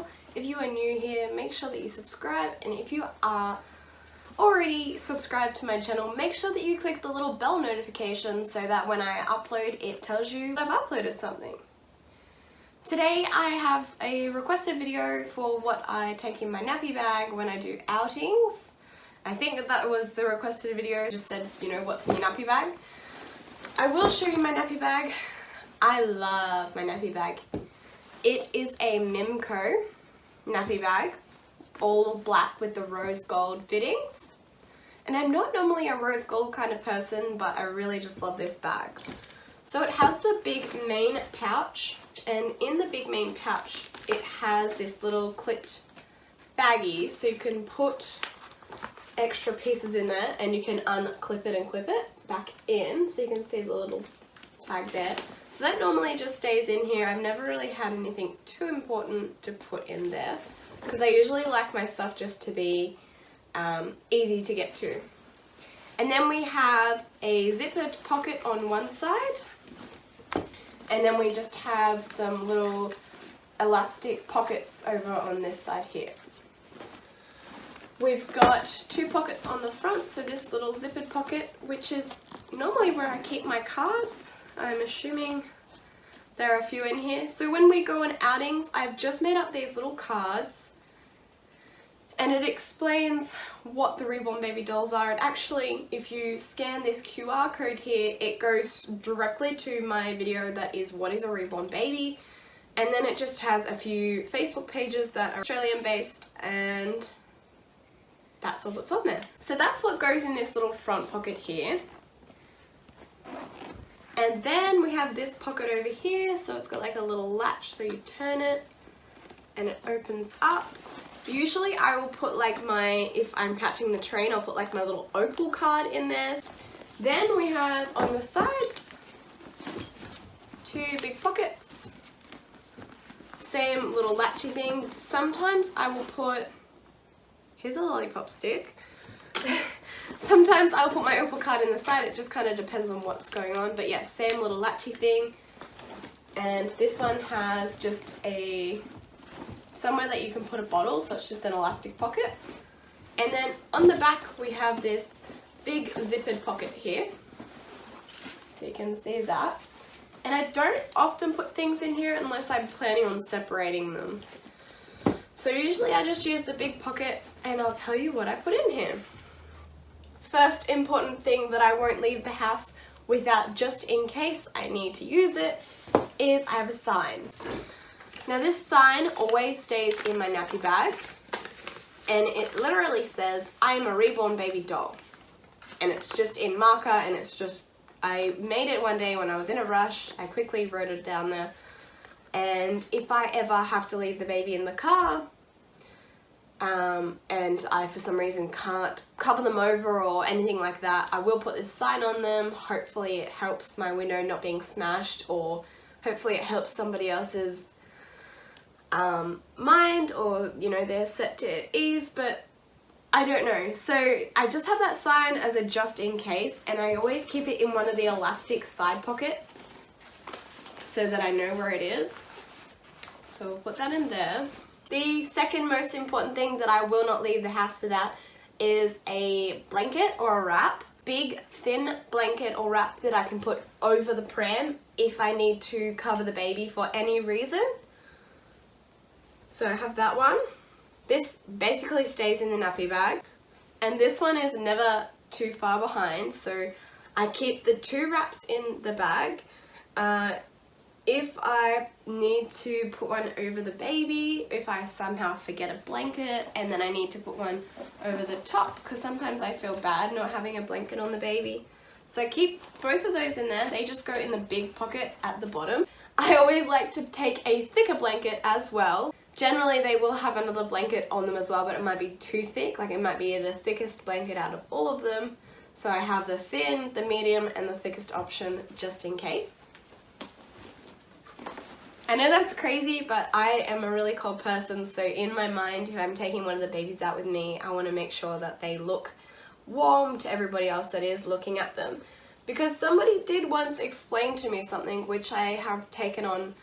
channel. If you are new here, make sure that you subscribe, and if you are already subscribed to my channel, make sure that you click the little bell notification so that when I upload, it tells you that I've uploaded something. Today I have a requested video for what I take in my nappy bag when I do outings. I think that was the requested video. It just said, you know, what's in your nappy bag. I will show you my nappy bag. I love my nappy bag. It is a Mimco nappy bag, all black with the rose gold fittings. And I'm not normally a rose gold kind of person, but I really just love this bag. So it has the big main pouch, and in the big main pouch it has this little clipped baggie, so you can put extra pieces in there and you can unclip it and clip it back in, so you can see the little tag there. So that normally just stays in here. I've never really had anything too important to put in there because I usually like my stuff just to be easy to get to. And then we have a zippered pocket on one side, and then we just have some little elastic pockets over on this side here. We've got two pockets on the front, so this little zippered pocket, which is normally where I keep my cards. I'm assuming there are a few in here. So when we go on outings, I've just made up these little cards, and it explains what the Reborn baby dolls are. And actually, if you scan this QR code here, it goes directly to my video that is what is a Reborn baby, and then it just has a few Facebook pages that are Australian based, and that's all that's on there. So that's what goes in this little front pocket here. And then we have this pocket over here, so it's got like a little latch, so you turn it and it opens up. Usually I will put like my, if I'm catching the train, I'll put like my little opal card in there. Then we have on the sides two big pockets. Same little latchy thing. Sometimes I will put, here's a lollipop stick. Sometimes I'll put my opal card in the side, it just kind of depends on what's going on. But yeah, same little latchy thing. And this one has just a, somewhere that you can put a bottle, so it's just an elastic pocket. And then on the back we have this big zippered pocket here, so you can see that. And I don't often put things in here unless I'm planning on separating them. So usually I just use the big pocket, and I'll tell you what I put in here. First important thing that I won't leave the house without, just in case I need to use it, is I have a sign. Now this sign always stays in my nappy bag, and it literally says, I am a Reborn baby doll. And it's just in marker, and it's just, I made it one day when I was in a rush. I quickly wrote it down there. And if I ever have to leave the baby in the car, and I for some reason can't cover them over or anything like that, I will put this sign on them. Hopefully it helps my window not being smashed, or hopefully it helps somebody else's mind, or you know, they're set to ease, but I don't know. So I just have that sign as a just in case, and I always keep it in one of the elastic side pockets so that I know where it is. So we'll put that in there. The second most important thing that I will not leave the house without is a blanket or a wrap. Big thin blanket or wrap that I can put over the pram if I need to cover the baby for any reason. So I have that one. This basically stays in the nappy bag, and this one is never too far behind, so I keep the two wraps in the bag. If I need to put one over the baby, if I somehow forget a blanket and then I need to put one over the top, because sometimes I feel bad not having a blanket on the baby. So I keep both of those in there. They just go in the big pocket at the bottom. I always like to take a thicker blanket as well. Generally they will have another blanket on them as well, but it might be too thick, like it might be the thickest blanket out of all of them. So I have the thin, the medium, and the thickest option just in case. I know that's crazy, but I am a really cold person, so in my mind, if I'm taking one of the babies out with me, I want to make sure that they look warm to everybody else that is looking at them. Because somebody did once explain to me something which I have taken on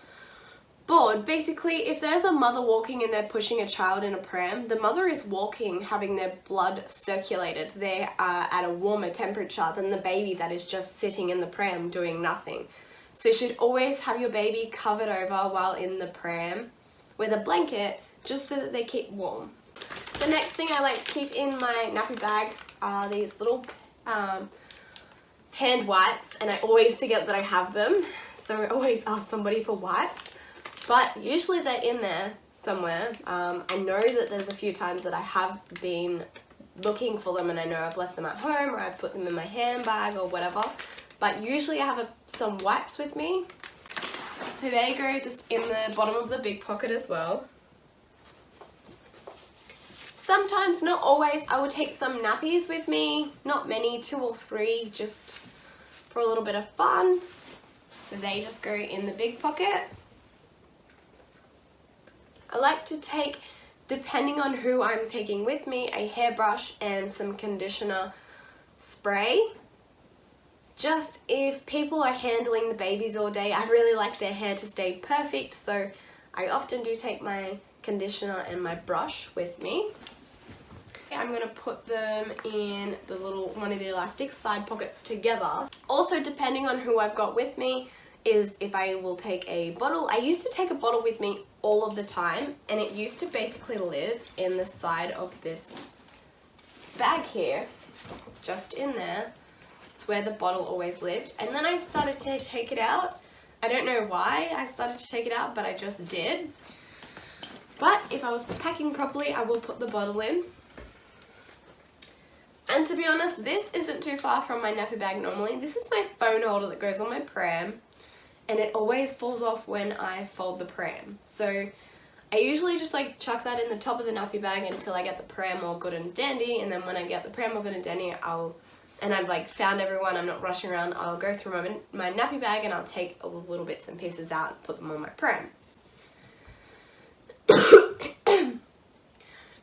bored. Basically, if there's a mother walking and they're pushing a child in a pram, the mother is walking, having their blood circulated. They are at a warmer temperature than the baby that is just sitting in the pram doing nothing. So you should always have your baby covered over while in the pram with a blanket, just so that they keep warm. The next thing I like to keep in my nappy bag are these little hand wipes, and I always forget that I have them, so I always ask somebody for wipes. But usually they're in there somewhere. I know that there's a few times that I have been looking for them and I know I've left them at home or I've put them in my handbag or whatever. But usually I have some wipes with me. So there you go, just in the bottom of the big pocket as well. Sometimes, not always, I will take some nappies with me. Not many, 2 or 3, just for a little bit of fun. So they just go in the big pocket. I like to take, depending on who I'm taking with me, a hairbrush and some conditioner spray. Just if people are handling the babies all day, I really like their hair to stay perfect, so I often do take my conditioner and my brush with me. I'm going to put them in the little, one of the elastic side pockets together. Also, depending on who I've got with me, is if I will take a bottle. I used to take a bottle with me all of the time, and it used to basically live in the side of this bag here, just in there. It's where the bottle always lived, and then I started to take it out. I don't know why I started to take it out, but I just did. But if I was packing properly, I will put the bottle in. And to be honest, this isn't too far from my nappy bag normally. This is my phone holder that goes on my pram, and it always falls off when I fold the pram. So I usually just like chuck that in the top of the nappy bag until I get the pram all good and dandy, and then when I get the pram all good and dandy, and I've like found everyone, I'm not rushing around, I'll go through my nappy bag and I'll take all the little bits and pieces out and put them on my pram.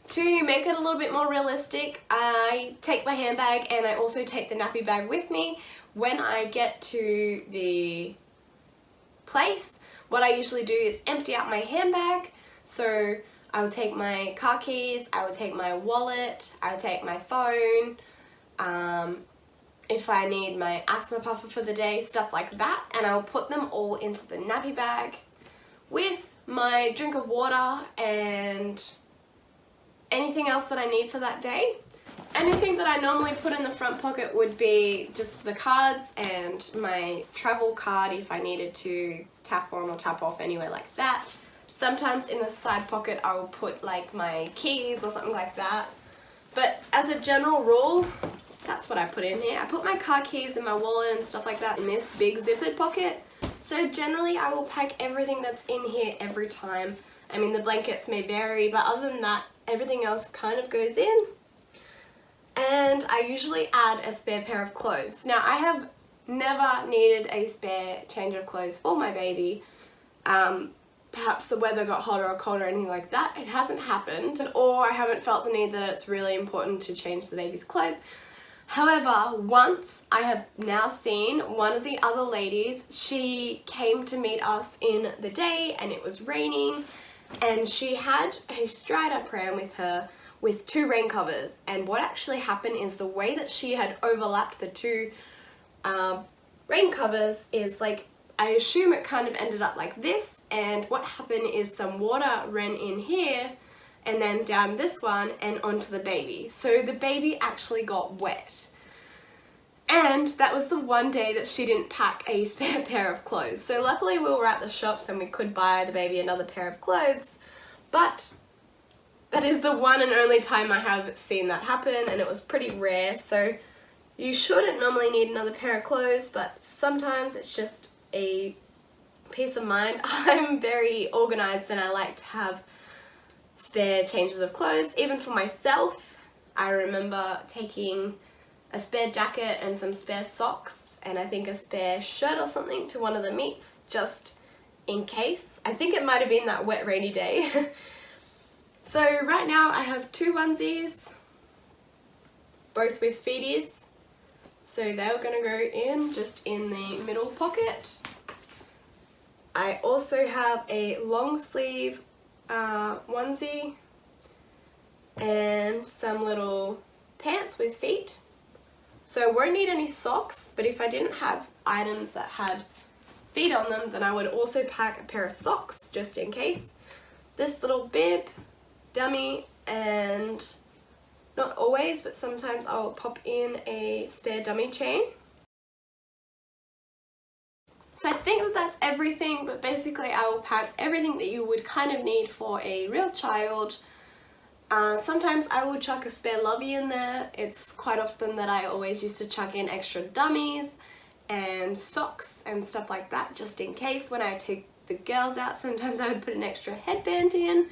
To make it a little bit more realistic, I take my handbag and I also take the nappy bag with me. When I get to the place, what I usually do is empty out my handbag. So I will take my car keys, I will take my wallet, I will take my phone, if I need my asthma puffer for the day, stuff like that, and I'll put them all into the nappy bag with my drink of water and anything else that I need for that day. Anything that I normally put in the front pocket would be just the cards and my travel card if I needed to tap on or tap off anywhere like that. Sometimes in the side pocket I will put like my keys or something like that. But as a general rule, that's what I put in here. I put my car keys and my wallet and stuff like that in this big zippered pocket. So generally I will pack everything that's in here every time. I mean, the blankets may vary, but other than that, everything else kind of goes in. And I usually add a spare pair of clothes. Now, I have never needed a spare change of clothes for my baby. Perhaps the weather got hotter or colder or anything like that. It hasn't happened. Or I haven't felt the need that it's really important to change the baby's clothes. However, once I have now seen one of the other ladies, she came to meet us in the day and it was raining, and she had a strider pram with her with 2 rain covers. And what actually happened is the way that she had overlapped the 2 rain covers is like, I assume it kind of ended up like this, and what happened is some water ran in here and then down this one and onto the baby. So the baby actually got wet. And that was the one day that she didn't pack a spare pair of clothes. So luckily we were at the shops and we could buy the baby another pair of clothes, but that is the one and only time I have seen that happen, and it was pretty rare. So you shouldn't normally need another pair of clothes, but sometimes it's just a peace of mind. I'm very organized and I like to have spare changes of clothes, even for myself. I remember taking a spare jacket and some spare socks and I think a spare shirt or something to one of the meets just in case. I think it might have been that wet rainy day. So right now I have 2 onesies, both with feedies. So they're going to go in just in the middle pocket. I also have a long sleeve onesie and some little pants with feet. So I won't need any socks, but if I didn't have items that had feet on them, then I would also pack a pair of socks just in case. This little bib, dummy, and not always, but sometimes I'll pop in a spare dummy chain. So I think that that's everything, but basically I will pack everything that you would kind of need for a real child. Sometimes I will chuck a spare lovey in there. It's quite often that I always used to chuck in extra dummies and socks and stuff like that just in case when I take the girls out. Sometimes I would put an extra headband in.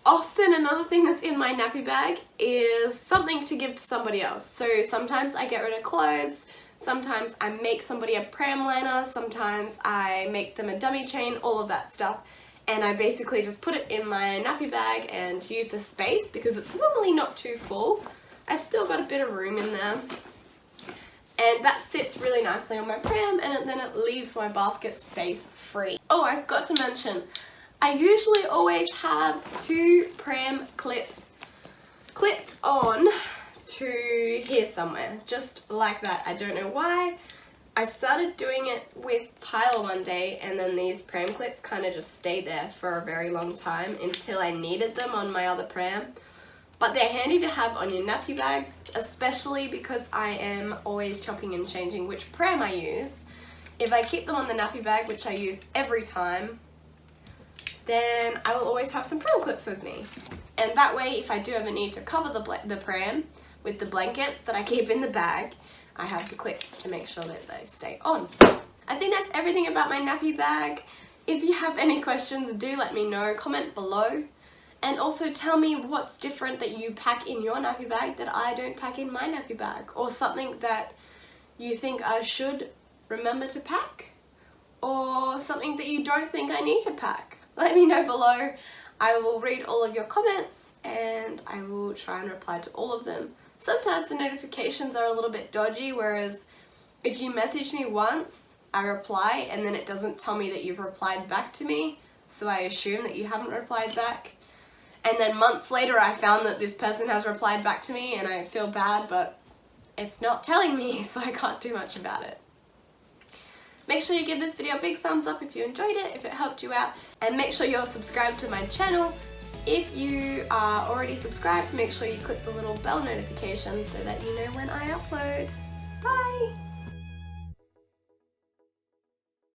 Often another thing that's in my nappy bag is something to give to somebody else. So sometimes I get rid of clothes, sometimes I make somebody a pram liner, sometimes I make them a dummy chain, all of that stuff. And I basically just put it in my nappy bag and use the space because it's normally not too full. I've still got a bit of room in there. And that sits really nicely on my pram, and then it leaves my basket space free. Oh, I forgot to mention, I usually always have 2 pram clips clipped on to here somewhere, just like that. I don't know why. I started doing it with Tyler one day, and then these pram clips kind of just stayed there for a very long time until I needed them on my other pram. But they're handy to have on your nappy bag, especially because I am always chopping and changing which pram I use. If I keep them on the nappy bag, which I use every time, then I will always have some pram clips with me. And that way, if I do ever need to cover the pram with the blankets that I keep in the bag, I have the clips to make sure that they stay on. I think that's everything about my nappy bag. If you have any questions, do let me know. Comment below. And also tell me what's different that you pack in your nappy bag that I don't pack in my nappy bag. Or something that you think I should remember to pack. Or something that you don't think I need to pack. Let me know below. I will read all of your comments and I will try and reply to all of them. Sometimes the notifications are a little bit dodgy, whereas if you message me once, I reply and then it doesn't tell me that you've replied back to me, so I assume that you haven't replied back. And then months later I found that this person has replied back to me and I feel bad, but it's not telling me, so I can't do much about it. Make sure you give this video a big thumbs up if you enjoyed it, if it helped you out, and make sure you're subscribed to my channel. If you are already subscribed, make sure you click the little bell notification so that you know when I upload. Bye!